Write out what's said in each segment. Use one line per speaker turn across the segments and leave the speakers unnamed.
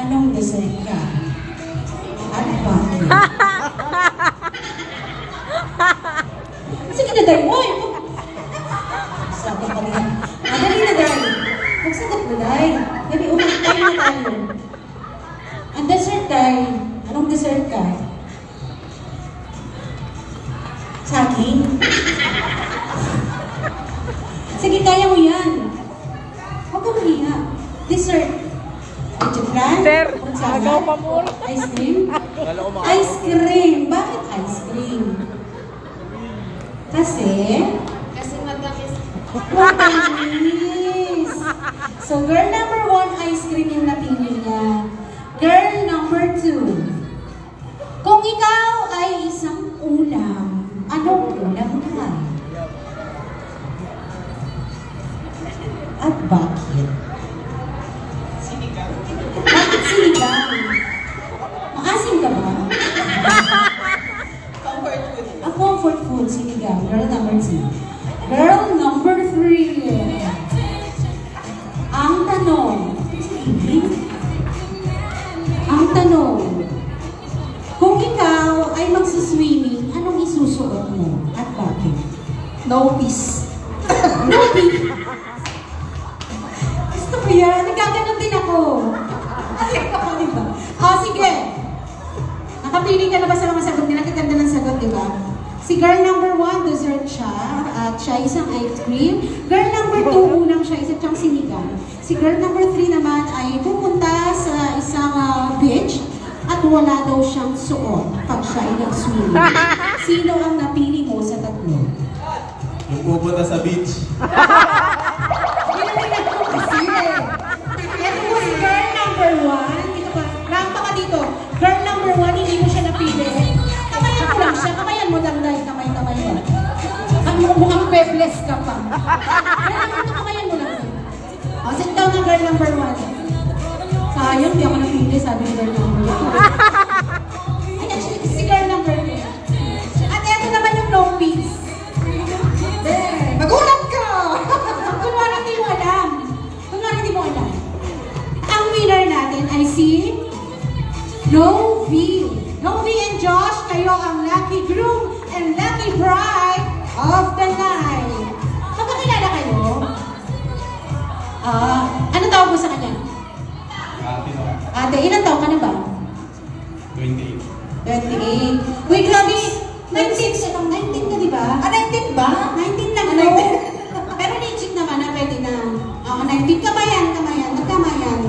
Anong dessert ka? At bakit? Sige na, Day. Oy! Sabi ka rin. Dali na, Day. Magsagot na, Day. Dali, umagtay na tayo. Ang dessert, Day. Anong dessert ka? Sa akin? Sige, kaya mo yan. Huwag ka mahiya. Dessert. Flan?
Sir, agaw pa mo.
Ice cream? Ice cream. Bakit ice cream? Kasi
matamis.
matamis. So, girl number 1, ice cream yung napili niya. Girl number 2. Kung ikaw ay isang ulam, anong ulam ka? At bakit? Bakit sinigang? Maasim ka ba?
Comfort food.
A comfort food, sinigang. Girl number 2. Girl number 3. Ang tanong. Ang tanong. Kung ikaw ay magsiswimming, anong isusuot mo? At bakit? No peace. No peace. Gusto ko yan. Nagkaganon din ako. Ay, ako, diba? O, sige. Nakapili ka na ba sa mga sagot nila? Kaganda ng sagot, diba? Si girl number 1, dessert siya. At siya isang ice cream. Girl number 2, ulam siya, isa siyang sinigang. Si girl number 3 naman ay pupunta sa isang beach at wala daw siyang suot pag siya ay nag-swimming. Sino ang napili mo sa tatlo?
Yung pupunta sa beach.
Pinalinig ko kasi eh. Ito po si girl number 1. Dito pa, rampa ka dito. Girl number 1, hindi mo siya napili. Kamayan mo lang siya. Kamayan mo lang dahil kamay-kamay mo. Ang mukhang pebless ka pa. Kamayan mo lang. O, sit down na girl number 1. Sayang, di ako napili, sabi ni girl number 1. Ay, actually, si girl number 2. At eto naman yung no peace. There, magulat ka! Kunwari hindi mo alam. Kunwari hindi mo alam. Ang winner natin ay si Novi. Novi and Josh, kayo ang lucky groom and lucky bride of the night. Magkakilala kayo? Anong tawag mo sa kanya? Ate, ilan taon ka na ba?
28.
28. Uy, grabe! 19 ka, di ba? 19 ba? 19 lang, no? Pero legit naman na pwede na. 19. Kamayan. Magkamayan.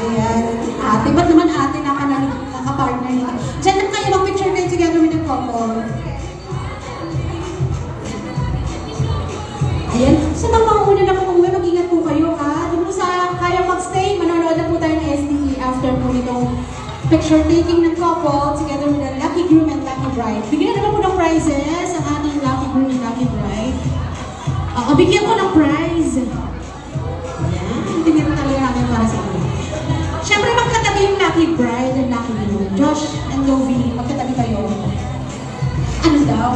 Ayan. Ate, ba't naman ate nakapartner nito? Diyan lang kayo, mag-picture kayo together with the couple. Ayan. Sa mga una na po kung mag-ingat po kayo, ha? Kung sa kaya mag-stay, manonood na po tayo ng SDE after po itong picture taking ng couple together with the lucky groom and lucky bride. Bigyan naman po ng prizes ang ating lucky groom and lucky bride. Bigyan po ng prize. Ayan. Tingnan mo talaga natin para sa inyo. Siyempre, magkatabi yung lucky bride and lucky groom. Josh and Novi, magkatabi kayo. Ano daw?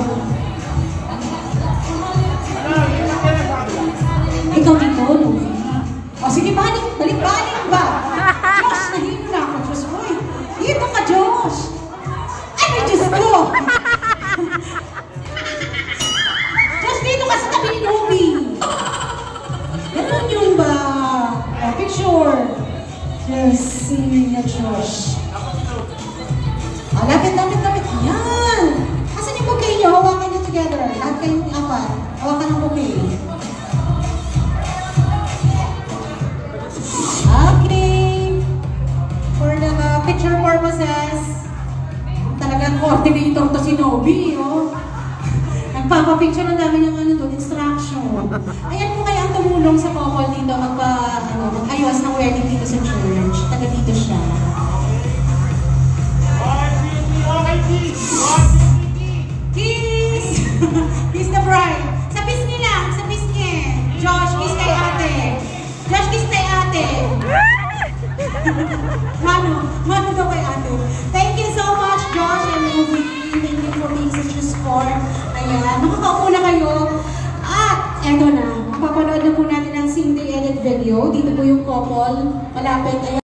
Ikaw dito, Novi. O sige, balik ba? Josh, nahilo na ako. Diyos ko eh. Dito ka, Josh! Ay, may Diyos ko! Josh, dito ka sa tabi ni Novi. Ganun yung ba? Picture. Yes, si Josh. Lapit. Yan! Asan yung bouquet niyo? Hawakan niyo together. Lahat kayong apat. Hawakan ng bouquet. Okay. For the picture purposes, talagang coordinator to si Novi, oh. Nagpapapicture ang dami ng instruction. Ayan po kaya ang tumulong sa couple dito mag-ayos ng wedding dito sa church. Taga dito siya. Kiss! Kiss the bride. Sa pisngi lang, sa pisngi. Josh, kiss kay ate. Josh, kiss kay ate. Mano daw kay ate. Thank you so much, Josh and Novi. Thank you for being such a sport. Ayan, makakaupo na kayo. At, eto na. Mapapanood na po natin ang sing day edit video. Dito po yung couple. Malapit. Ayan.